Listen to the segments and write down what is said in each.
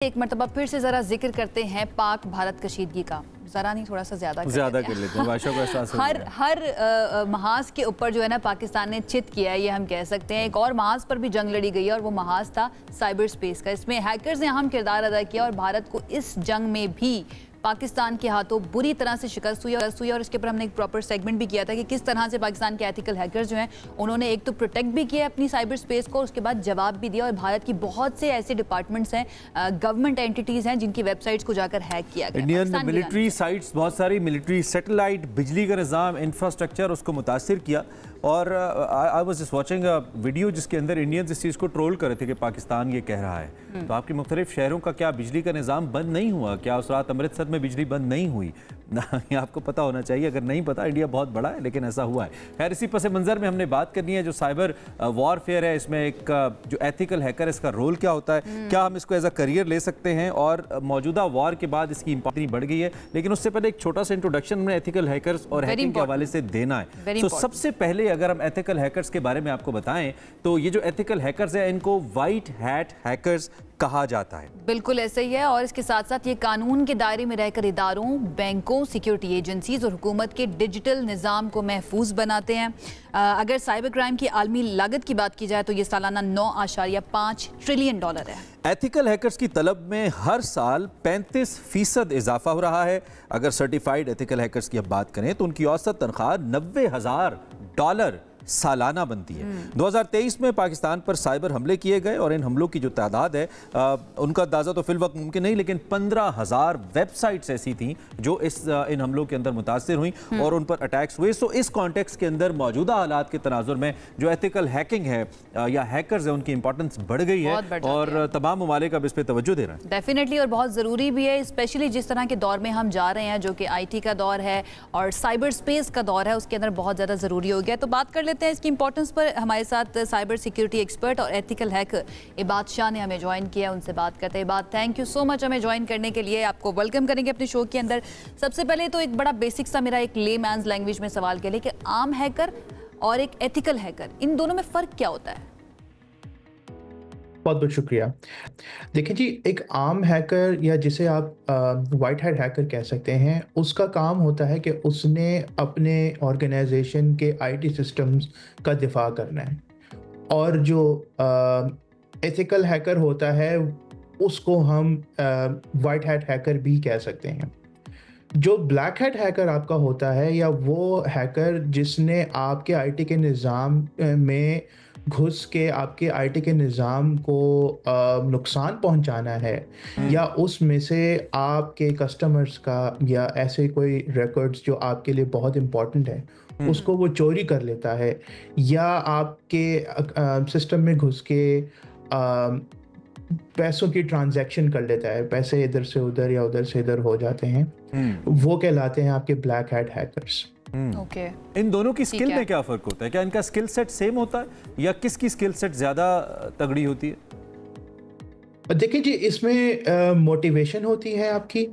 एक मरतबा फिर से ज़रा जिक्र करते हैं पाक भारत कशीदगी का। ज़रा नहीं, थोड़ा सा ज़्यादा कर लेते हैं। भाषा को एहसास हर महाज के ऊपर जो है ना पाकिस्तान ने चित किया है, ये हम कह सकते हैं। एक और महाज पर भी जंग लड़ी गई है और वो महाज था साइबर स्पेस का। इसमें हैकर्स ने अहम किरदार अदा किया और भारत को इस जंग में भी पाकिस्तान के हाथों बुरी तरह से शिकस्त हुई और इसके ऊपर हमने एक प्रॉपर सेगमेंट भी किया था कि किस तरह से पाकिस्तान के एथिकल हैकर्स जो हैं उन्होंने एक तो प्रोटेक्ट भी किया अपनी साइबर स्पेस को, उसके बाद जवाब भी दिया। और भारत की बहुत से ऐसे डिपार्टमेंट्स हैं, गवर्नमेंट एंटिटीज हैं जिनकी वेबसाइट्स को जाकर हैक किया गया। इंडियन मिलिट्री साइट्स, बहुत सारी मिलिट्री सैटेलाइट, बिजली का निज़ाम, इंफ्रास्ट्रक्चर उसको मुतासिर किया। और I was just watching a video जिसके अंदर इंडियंस इस चीज़ को ट्रोल कर रहे थे कि पाकिस्तान ये कह रहा है। तो आपके मुख्तलिफ शहरों का क्या बिजली का निज़ाम बंद नहीं हुआ? क्या उस रात अमृतसर में बिजली बंद नहीं हुई? ना, ये आपको पता होना चाहिए। अगर नहीं पता, इंडिया बहुत बड़ा है लेकिन ऐसा हुआ है। खैर, इसी पस मंज़र में हमने बात करनी है जो साइबर वॉरफेयर है, इसमें एक जो एथिकल हैकर है इसका रोल क्या होता है, क्या हम इसको एज अ करियर ले सकते हैं, और मौजूदा वॉर के बाद इसकी इंपॉर्टेंस बढ़ गई है। लेकिन उससे पहले एक छोटा सा इंट्रोडक्शन में एथिकल हैकर्स और हैकिंग के हवाले से देना है। तो सबसे पहले अगर हम एथिकल हैकर्स के बारे में आपको बताएं तो ये जो एथिकल हैकर्स है इनको वाइट हैट हैकर्स कहा जाता है। बिल्कुल ऐसे ही है। और इसके साथ साथ ये कानून के दायरे में रहकर इदारों, बैंकों, सिक्योरिटी एजेंसीज और हुकूमत के डिजिटल निज़ाम को महफूज बनाते हैं। अगर साइबर क्राइम की आलमी लागत की बात की जाए तो ये सालाना 9.5 ट्रिलियन डॉलर है। एथिकल हैकर्स की तलब में हर साल 35% इजाफा हो रहा है। अगर सर्टिफाइड एथिकल हैकर्स की अब बात करें तो उनकी औसत तनख्वाह $90,000 सालाना बनती है। 2023 में पाकिस्तान पर साइबर हमले किए गए और इन हमलों की जो तादाद है उनका अंदाज़ा तो फिलवक्त मुमकिन नहीं, लेकिन 15,000 वेबसाइट्स ऐसी थीं जो इन हमलों के अंदर मुतासिर हुई और उन पर अटैक्स हुए। सो इस कॉन्टेक्स्ट के अंदर मौजूदा हालात के तनाजुर में जो एथिकल हैकिंग है या हैकर्स है उनकी इंपॉर्टेंस बढ़ गई है और तमाम ममालिक अब इस पर तवज्जो दे रहे हैं। डेफिनेटली, और बहुत ज़रूरी भी है, स्पेशली जिस तरह के दौर में हम जा रहे हैं जो कि IT का दौर है और साइबर स्पेस का दौर है, उसके अंदर बहुत ज़्यादा ज़रूरी हो गया। तो बात कर लेते हैं इसकी इंपॉर्टेंस पर। हमारे साथ साइबर सिक्योरिटी एक्सपर्ट और एथिकल हैकर इबाद शाह ने हमें ज्वाइन किया। उनसे बात करते हैं। इबाद, थैंक यू सो मच हमें ज्वाइन करने के लिए। आपको वेलकम करेंगे अपने शो के अंदर। सबसे पहले तो एक बड़ा बेसिक सा मेरा एक लेमैन्स लैंग्वेज में सवाल के लिए कि आम हैकर और एक एथिकल हैकर, इन दोनों में फ़र्क क्या होता है? बहुत बहुत शुक्रिया। देखिए जी, एक आम हैकर या जिसे आप वाइट हैट हैकर कह सकते हैं, उसका काम होता है कि उसने अपने ऑर्गेनाइजेशन के IT सिस्टम्स का दिफा करना है। और जो एथिकल हैकर होता है उसको हम वाइट हैट हैकर भी कह सकते हैं। जो ब्लैक हैट हैकर आपका होता है या वो हैकर जिसने आपके IT के निज़ाम में घुस के आपके IT के निज़ाम को नुकसान पहुंचाना है या उसमें से आपके कस्टमर्स का या ऐसे कोई रिकॉर्ड्स जो आपके लिए बहुत इम्पोर्टेंट है उसको वो चोरी कर लेता है, या आपके सिस्टम में घुस के पैसों की ट्रांजैक्शन कर लेता है, पैसे इधर से उधर या उधर से इधर हो जाते हैं, वो कहलाते हैं आपके ब्लैक हैट हैकर्स। ओके। इन दोनों की स्किल में क्या फ़र्क होता है? क्या इनका स्किल सेट सेम होता है या किसकी स्किल सेट ज़्यादा तगड़ी होती है? देखिए जी, इसमें मोटिवेशन होती है आपकी।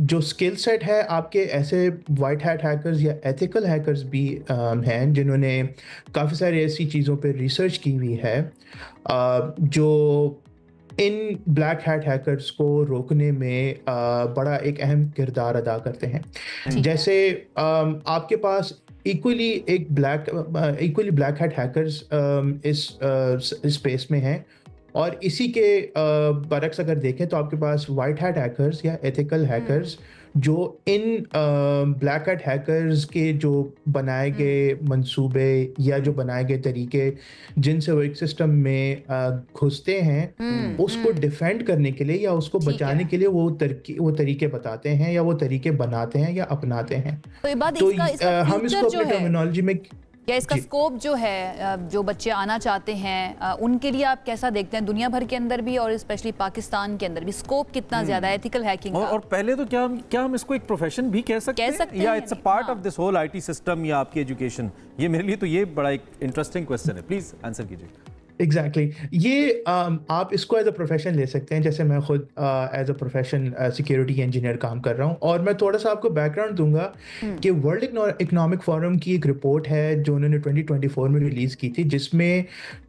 जो स्किल सेट है आपके, ऐसे वाइट हैट हैकर्स या एथिकल हैकर्स भी हैं जिन्होंने काफ़ी सारी ऐसी चीज़ों पे रिसर्च की हुई है जो इन ब्लैक हैट हैकर्स को रोकने में बड़ा एक अहम किरदार अदा करते हैं। जैसे आपके पास इक्वली ब्लैक हैट हैकर्स इस स्पेस में हैं, और इसी के बरक्स अगर देखें तो आपके पास वाइट हैट हैकर्स या एथिकल हैकर्स जो इन ब्लैक हैट हैकर्स के जो बनाए गए मंसूबे या जो बनाए गए तरीके जिनसे वो एक सिस्टम में घुसते हैं उसको डिफेंड करने के लिए या उसको बचाने के लिए वो तरीके बताते हैं या वो तरीके बनाते हैं या अपनाते हैं। तो हम इसको अपनी टर्मिनोलॉजी में क्या इसका स्कोप जो है, जो बच्चे आना चाहते हैं उनके लिए आप कैसा देखते हैं? दुनिया भर के अंदर भी और स्पेशली पाकिस्तान के अंदर भी स्कोप कितना ज्यादा है एथिकल हैकिंग का? और पहले तो क्या हम इसको एक प्रोफेशन भी कह सकते हैं या it's a part of this whole IT system या आपकी एजुकेशन? ये मेरे लिए तो ये बड़ा एक इंटरेस्टिंग क्वेश्चन है, प्लीज आंसर कीजिए। एग्जैक्टली ये आप इसको एज अ प्रोफेशन ले सकते हैं। जैसे मैं खुद as a profession security engineer काम कर रहा हूँ, और मैं थोड़ा सा आपको बैकग्राउंड दूंगा कि वर्ल्ड इकोनॉमिक फोरम की एक रिपोर्ट है जो उन्होंने 2024 में रिलीज़ की थी, जिसमें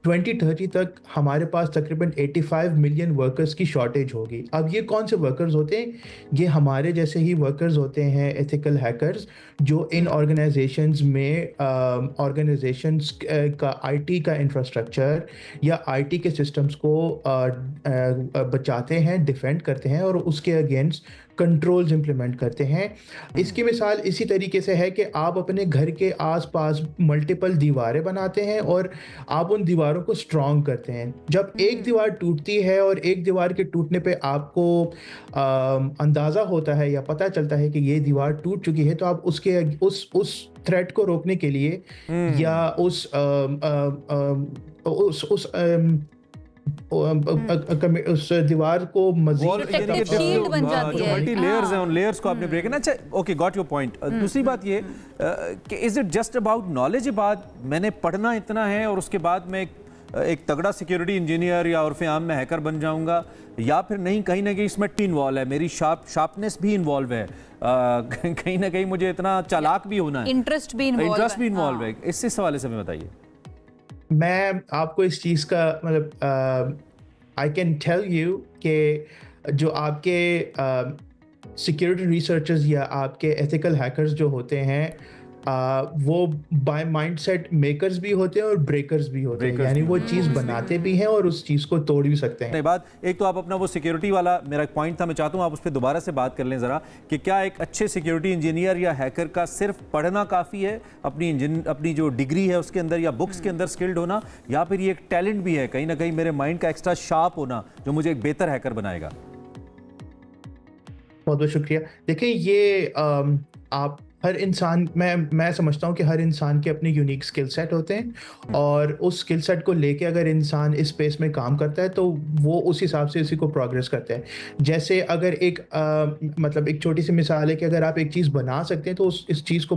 2030 तक हमारे पास तकरीबन 85 मिलियन वर्कर्स की शॉर्टेज होगी। अब ये कौन से वर्कर्स होते हैं? ये हमारे जैसे ही वर्कर्स होते हैं, एथिकल हैकर्स, जो इन ऑर्गेनाइजेशंस में ऑर्गेनाइजेशंस का आईटी का इंफ्रास्ट्रक्चर या आईटी के सिस्टम्स को बचाते हैं, डिफेंड करते हैं और उसके अगेंस्ट कंट्रोल्स इंप्लीमेंट करते हैं। इसकी मिसाल इसी तरीके से है कि आप अपने घर के आसपास मल्टीपल दीवारें बनाते हैं और आप उन दीवारों को स्ट्रॉन्ग करते हैं। जब एक दीवार टूटती है और एक दीवार के टूटने पे आपको अंदाज़ा होता है या पता चलता है कि ये दीवार टूट चुकी है, तो आप उस थ्रेट को रोकने के लिए या उस दीवार को मज़ीद मल्टी लेयर्स हैं, उन लेयर्स को आपने ब्रेक करना। अच्छा, ओके, गॉट योर पॉइंट। दूसरी बात ये कि is it just about knowledge? बात मैंने पढ़ना इतना है और उसके बाद मैं एक तगड़ा सिक्योरिटी इंजीनियर या उर्फ़े आम में हैकर बन जाऊंगा, या फिर नहीं, कहीं ना कहीं स्मर्टी इन्वॉल्व है, मेरी शार्पनेस भी इन्वॉल्व है, कहीं ना कहीं मुझे इतना चालाक भी होना है, इंटरेस्ट भी इन्वॉल्व है। इससे सवाल से हमें बताइए। मैं आपको इस चीज़ का मतलब आई कैन टेल यू कि जो आपके सिक्योरिटी रिसर्चर्स या आपके एथिकल हैकर्स जो होते हैं, वो बाय माइंडसेट मेकर्स भी होते हैं और ब्रेकर्स भी होते हैं, यानी वो चीज़ बनाते भी हैं और उस चीज़ को तोड़ भी सकते हैं। बात एक तो आप अपना वो सिक्योरिटी वाला मेरा एक पॉइंट था, मैं चाहता हूँ आप उस पर दोबारा से बात कर लें ज़रा, कि क्या एक अच्छे सिक्योरिटी इंजीनियर या हैकर का सिर्फ पढ़ना काफ़ी है, अपनी जो डिग्री है उसके अंदर या बुक्स के अंदर स्किल्ड होना, या फिर ये एक टैलेंट भी है कहीं ना कहीं मेरे माइंड का एक्स्ट्रा शार्प होना जो मुझे एक बेहतर हैकर बनाएगा? बहुत बहुत शुक्रिया। देखिए, ये आप हर इंसान, मैं समझता हूँ कि हर इंसान के अपने यूनिक स्किल सेट होते हैं, और उस स्किल सेट को लेके अगर इंसान इस स्पेस में काम करता है तो वो उस हिसाब से उसी को प्रोग्रेस करता है। जैसे अगर मतलब एक छोटी सी मिसाल है कि अगर आप एक चीज़ बना सकते हैं तो इस चीज़ को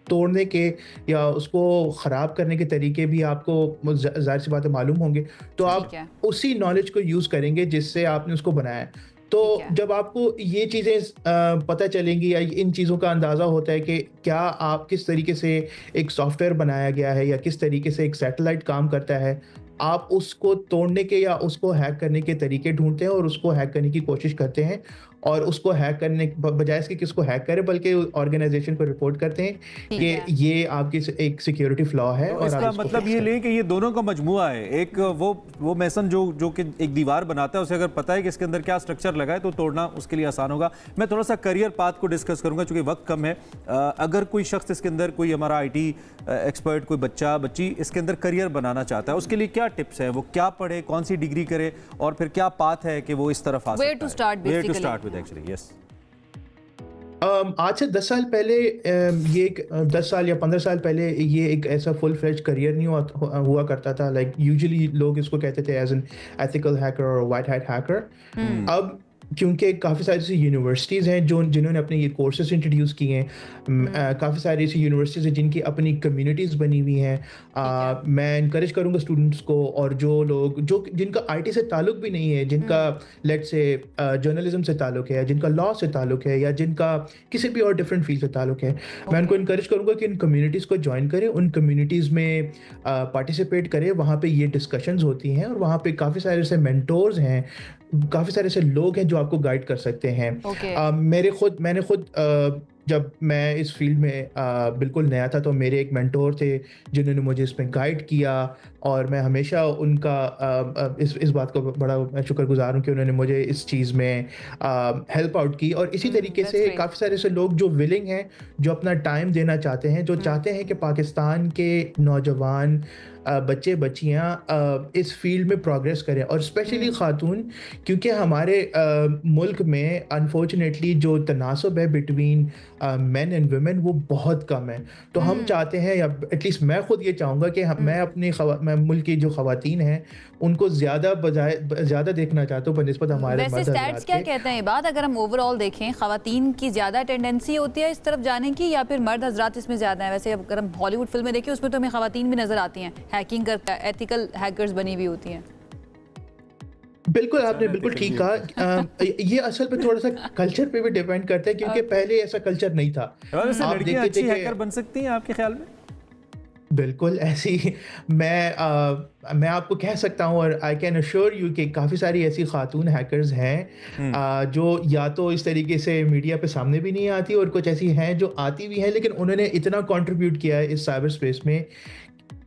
तोड़ने के या उसको ख़राब करने के तरीके भी आपको ज़ाहिर सी बात है मालूम होंगे, तो आप उसी नॉलेज को यूज़ करेंगे जिससे आपने उसको बनाया। तो जब आपको ये चीज़ें पता चलेंगी या इन चीज़ों का अंदाज़ा होता है कि क्या आप किस तरीके से एक सॉफ्टवेयर बनाया गया है या किस तरीके से एक सैटेलाइट काम करता है, आप उसको तोड़ने के या उसको हैक करने के तरीके ढूंढते हैं और उसको हैक करने की कोशिश करते हैं, और उसको हैक करने बजाय इसके किसको हैक करें बल्कि ऑर्गेनाइजेशन को रिपोर्ट करते हैं कि ये आपकी एक सिक्योरिटी फ्लॉ है। तो और इसका मतलब ये ले कि ये दोनों का मजमुआ है। एक वो मैसन जो कि एक दीवार बनाता है, उसे अगर पता है कि इसके अंदर क्या स्ट्रक्चर लगा है तो तोड़ना उसके लिए आसान होगा। मैं थोड़ा सा करियर पाथ को डिस्कस करूंगा चूंकि वक्त कम है। अगर कोई शख्स इसके अंदर, कोई हमारा IT एक्सपर्ट, कोई बच्चा बच्ची इसके अंदर करियर बनाना चाहता है, उसके लिए क्या टिप्स है? वो क्या पढ़े, कौन सी डिग्री करे, और फिर क्या पाथ है कि वो इस तरफ आ सकता है? Where to start with actually? Yes. आज से 10 साल पहले, ये 10 साल या 15 साल पहले ये एक ऐसा फुल फ्लेज करियर नहीं हुआ करता था। लाइक यूजुअली लोग इसको कहते थे एज एन एथिकल हैकर और व्हाइट हैट हैकर। अब क्योंकि काफ़ी सारी ऐसी यूनिवर्सिटीज़ हैं जिन्होंने अपने ये कोर्सेज इंट्रोड्यूस किए हैं, काफ़ी सारी ऐसी यूनिवर्सिटीज़ हैं जिनकी अपनी कम्युनिटीज़ बनी हुई हैं। मैं इनकरेज करूँगा स्टूडेंट्स को, और जो लोग जिनका IT से ताल्लुक़ भी नहीं है, जिनका लेट्स से जर्नलिज्म से ताल्लुक़ है, जिनका लॉ से ताल्लुक़ है, या जिनका किसी भी और डिफरेंट फील्ड से ताल्लुक़ है, मैं उनको इनकरेज करूँगा कि इन कम्युनिटीज़ को ज्वाइन करें, उन कम्युनिटीज़ में पार्टिसिपेट करें। वहाँ पर ये डिस्कशंस होती हैं और वहाँ पर काफ़ी सारे ऐसे मेंटोर्स हैं, काफ़ी सारे ऐसे लोग हैं जो आपको गाइड कर सकते हैं। मैंने खुद जब मैं इस फील्ड में बिल्कुल नया था तो मेरे एक मेंटोर थे जिन्होंने मुझे इसमें गाइड किया, और मैं हमेशा उनका इस बात को बड़ा शुक्रगुजार हूँ कि उन्होंने मुझे इस चीज़ में हेल्प आउट की। और इसी तरीके से काफ़ी सारे ऐसे लोग जो विलिंग हैं, जो अपना टाइम देना चाहते हैं, जो चाहते हैं कि पाकिस्तान के नौजवान बच्चे बच्चियाँ इस फील्ड में प्रोग्रेस करें, और स्पेशली ख़ातून, क्योंकि हमारे मुल्क में अनफॉर्चुनेटली जो तनासब है बिटवीन मेन एंड वुमेन वो बहुत कम है। तो हम चाहते हैं, या एटलीस्ट मैं खुद ये चाहूँगा कि मैं अपने मुल्क की जो ख़वातीन हैं उनको ज़्यादा देखना चाहता हूँ बनिस्बत हमारे। वैसे स्टैट्स क्या कहते हैं ये बात? अगर हम ओवरऑल देखें, ख़वातीन की ज़्यादा टेंडेंसी होती है इस तरफ जाने की, या फिर मर्द हजरात इसमें ज़्यादा है? वैसे अगर हम हॉलीवुड फिल्में देखें उसमें तो हमें ख़वातीन भी नज़र आती हैं, हैकिंग करता है, एथिकल हैकर्स बनी हुई होती हैं। बिल्कुल, आपने बिल्कुल ठीक कहा। ये असल में थोड़ा सा कल्चर पे भी डिपेंड करता है, क्योंकि पहले ऐसा कल्चर नहीं था। आप देखते थे हैकर बन सकती हैं आपके ख्याल में? बिल्कुल ऐसी मैं आपको कह सकता हूँ, और आई कैन अश्योर यू कि काफ़ी सारी ऐसी खातून हैकर्स हैं जो या तो इस तरीके से मीडिया पे सामने भी नहीं आती, और कुछ ऐसी हैं जो आती भी हैं, लेकिन उन्होंने इतना कंट्रीब्यूट किया है इस साइबर स्पेस में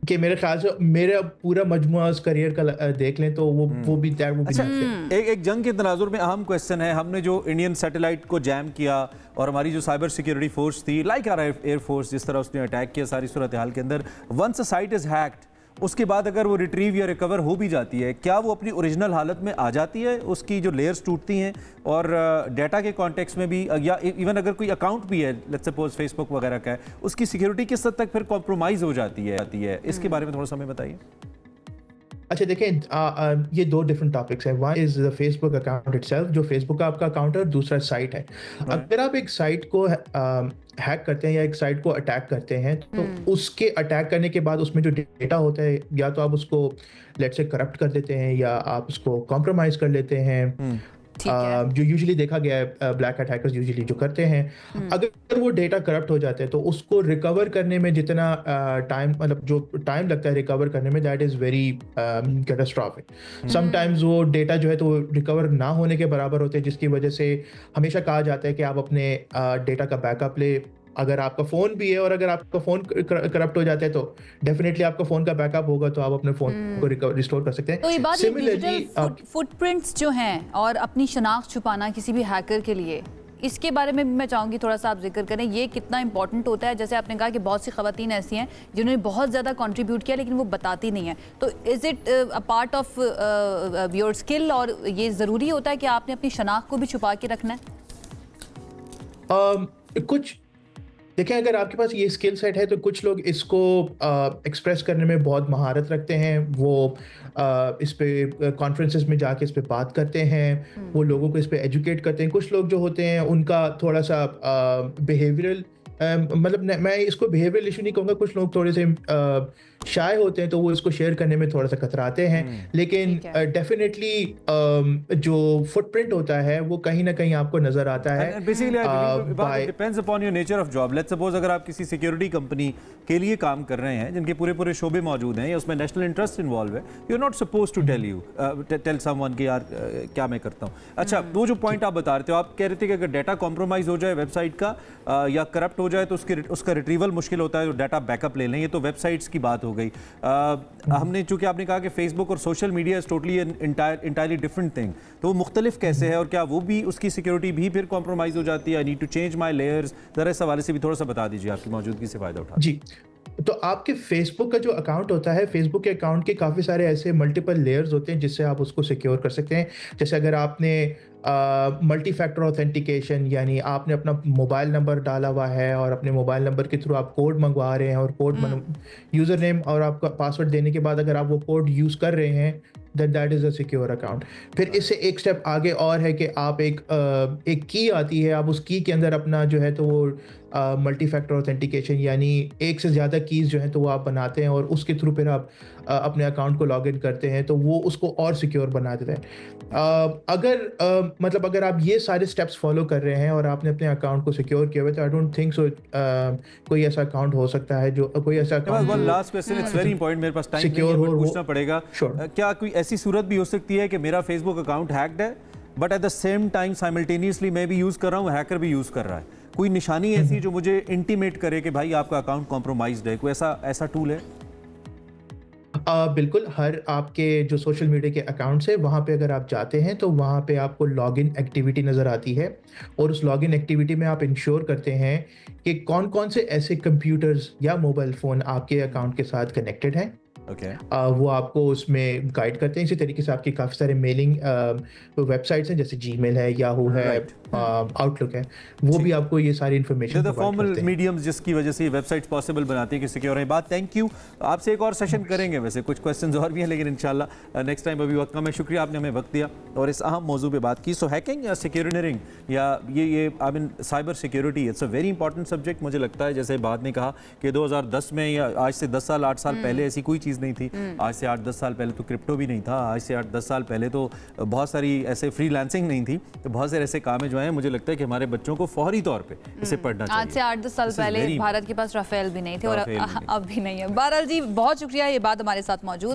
कि मेरे ख्याल से मेरा पूरा मजमुआ उस करियर का देख लें तो वो भी अच्छा, एक जंग के तनाजुर में अहम क्वेश्चन है, हमने जो इंडियन सैटेलाइट को जैम किया और हमारी जो साइबर सिक्योरिटी फोर्स थी, लाइक आवर एयर फोर्स, जिस तरह उसने अटैक किया सारी सूरत हाल के अंदर, once a site is hacked, उसके बाद अगर वो रिट्रीव या रिकवर हो भी जाती है, क्या वो अपनी ओरिजिनल हालत में आ जाती है? उसकी जो लेयर्स टूटती हैं और डाटा के कॉन्टेक्स्ट में भी, या इवन अगर कोई अकाउंट भी है, लेट्स सपोज फेसबुक वगैरह का है, उसकी सिक्योरिटी किस हद तक फिर कॉम्प्रोमाइज़ हो जाती है? इसके बारे में थोड़ा सा हमें बताइए। अच्छा देखें, ये दो डिफरेंट टॉपिक्स हैं। One is the Facebook account itself, जो फेसबुक का आपका अकाउंट है, और दूसरा साइट है। अगर आप एक साइट को हैक करते हैं या एक साइट को अटैक करते हैं, तो उसके अटैक करने के बाद उसमें जो डेटा होता है, या तो आप उसको लेट्स से करप्ट कर देते हैं, या आप उसको कॉम्प्रोमाइज कर लेते हैं, जो यूजुअली देखा गया है ब्लैक हैट हैकर्स यूजुअली जो करते हैं। अगर वो डेटा करप्ट हो जाते हैं तो उसको रिकवर करने में जितना टाइम, मतलब जो टाइम लगता है रिकवर करने में, that is very catastrophic. Sometimes वो डेटा जो है तो रिकवर ना होने के बराबर होते हैं, जिसकी वजह से हमेशा कहा जाता है कि आप अपने डेटा का बैकअप ले। अगर आपका फ़ोन भी है और अगर आपका फ़ोन करप्ट हो जाता है तो डेफिनेटली आपका फ़ोन का बैकअप होगा, तो आप अपने फ़ोन को रिस्टोर कर सकते हैं। तो ये बात डिजिटल फुटप्रिंट्स जो हैं और अपनी शनाख्त छुपाना किसी भी हैकर के लिए, इसके बारे में भी मैं चाहूँगी थोड़ा सा आप जिक्र करें, ये कितना इंपॉर्टेंट होता है? जैसे आपने कहा कि बहुत सी ख़वातीन ऐसी हैं जिन्होंने बहुत ज़्यादा कंट्रीब्यूट किया लेकिन वो बताती नहीं है, तो is it a part of your skill, और ये ज़रूरी होता है कि आपने अपनी शनाख्त को भी छुपा के रखना है? कुछ देखें, अगर आपके पास ये स्किल सेट है तो कुछ लोग इसको एक्सप्रेस करने में बहुत महारत रखते हैं। वो इस पे कॉन्फ्रेंसेस में जाके इस पे बात करते हैं, वो लोगों को इस पे एजुकेट करते हैं। कुछ लोग जो होते हैं उनका थोड़ा सा बिहेवियरल, मतलब मैं इसको बिहेवियरल इशू नहीं कहूँगा, कुछ लोग थोड़े से शाय होते हैं तो वो इसको शेयर करने में थोड़ा सा कतराते हैं। लेकिन डेफिनेटली जो फुटप्रिंट होता है वो कहीं ना कहीं आपको नजर आता है। Depends upon your nature of job. Let's suppose अगर आप किसी सिक्योरिटी कंपनी के लिए काम कर रहे हैं जिनके पूरे शोबे मौजूद हैं या उसमें नेशनल इंटरेस्ट इन्वॉल्व है, you are not suppose to tell someone कि यार क्या मैं करता हूँ। अच्छा, वो जो पॉइंट आप बता रहे थे, आप कह रहे थे कि अगर डाटा कॉम्प्रोमाइज हो जाए वेबसाइट का या करप्ट हो जाए तो उसका रिट्रीवल मुश्किल होता है, तो डाटा बैकअप ले लें। ये तो वेबसाइट्स की बात हो गई। हमने चूंकि आपने कहा कि फेसबुक और social media is totally entirely different thing, तो वो मुख्तलिफ कैसे है और क्या वो भी, उसकी सिक्योरिटी भी फिर कॉम्प्रोमाइज हो जाती है? I need to change my layers, जरा इस हवाले से भी थोड़ा सा बता दीजिए, आपकी मौजूदगी से फायदा उठा। जी, तो आपके फेसबुक का जो अकाउंट होता है, फेसबुक के अकाउंट के काफ़ी सारे ऐसे मल्टीपल लेयर्स होते हैं जिससे आप उसको सिक्योर कर सकते हैं। जैसे अगर आपने मल्टी फैक्टर ऑथेंटिकेशन, यानी आपने अपना मोबाइल नंबर डाला हुआ है और अपने मोबाइल नंबर के थ्रू आप कोड मंगवा रहे हैं, और कोड यूज़र नेम और आपका पासवर्ड देने के बाद अगर आप वो कोड यूज़ कर रहे हैं, that is a secure account. फिर इससे एक स्टेप आगे और है कि आप एक की आती है, आप उस की के अंदर अपना जो है तो वो मल्टी फैक्टर ऑथेंटिकेशन, यानी एक से ज़्यादा कीज़ जो हैं तो वो आप बनाते हैं और उसके थ्रू फिर आप अपने अकाउंट को लॉग इन करते हैं, तो वो उसको और सिक्योर बना देते हैं। मतलब अगर आप ये सारे स्टेप्स फॉलो कर रहे हैं और आपने अपने अकाउंट को सिक्योर किया हुआ, तो आई डोंट थिंक सो कोई ऐसा अकाउंट हो सकता है जो कोई ऐसा account. One last question, it's very important, मेरे पास टाइम नहीं है बट पूछना पड़ेगा। क्या कोई ऐसी सूरत भी हो सकती है कि मेरा फेसबुक अकाउंट हैक्ड है but at the same time simultaneously मैं भी यूज़ कर रहा हूँ, हैकर भी यूज़ कर रहा है? कोई निशानी ऐसी जो मुझे इंटीमेट करे कि भाई आपका अकाउंट कॉम्प्रोमाइज्ड है? कोई ऐसा टूल है? बिल्कुल, हर आपके जो सोशल मीडिया के अकाउंट्स है वहाँ पे अगर आप जाते हैं तो वहाँ पे आपको लॉगिन एक्टिविटी नज़र आती है, और उस लॉगिन एक्टिविटी में आप इंश्योर करते हैं कि कौन कौन से ऐसे कंप्यूटर्स या मोबाइल फ़ोन आपके अकाउंट के साथ कनेक्टेड हैं। वो आपको उसमें गाइड करते हैं। इसी तरीके से आपकी काफ़ी सारे मेलिंग वेबसाइट्स हैं, जैसे जीमेल है, याहू है, आउटलुक है, वो भी आपको ये सारी इन्फॉर्मेशन फॉर्मल मीडियम्स जिसकी वजह से ये वेबसाइट्स पॉसिबल बनाती है कि सिक्योर है। बात, थैंक यू। आपसे एक और सेशन करेंगे, वैसे कुछ क्वेश्चंस और भी हैं लेकिन इंशाल्लाह नेक्स्ट टाइम। अभी वक्त कम है। शुक्रिया, आपने हमें वक्त दिया और इस अहम मौजू पे बात की। सो हैकिंग या सिक्योरिंग या ये I mean cyber security, it's a very important subject. मुझे लगता है जैसे बाद ने कहा कि 2010 में या आज से 10 साल 8 साल पहले ऐसी कोई चीज़ चीज़ नहीं थी। आज से 8-10 साल पहले तो क्रिप्टो भी नहीं था। आज से 8-10 साल पहले तो बहुत सारी ऐसे फ्रीलांसिंग नहीं थी। तो बहुत सारे ऐसे काम जो हैं, मुझे लगता है कि हमारे बच्चों को फौरी तौर पे इसे पढ़ना चाहिए। आज से 8-10 साल पहले भारत के पास राफेल भी नहीं थे और अब भी नहीं है। बहरहाल जी, बहुत शुक्रिया, ये बात हमारे साथ मौजूद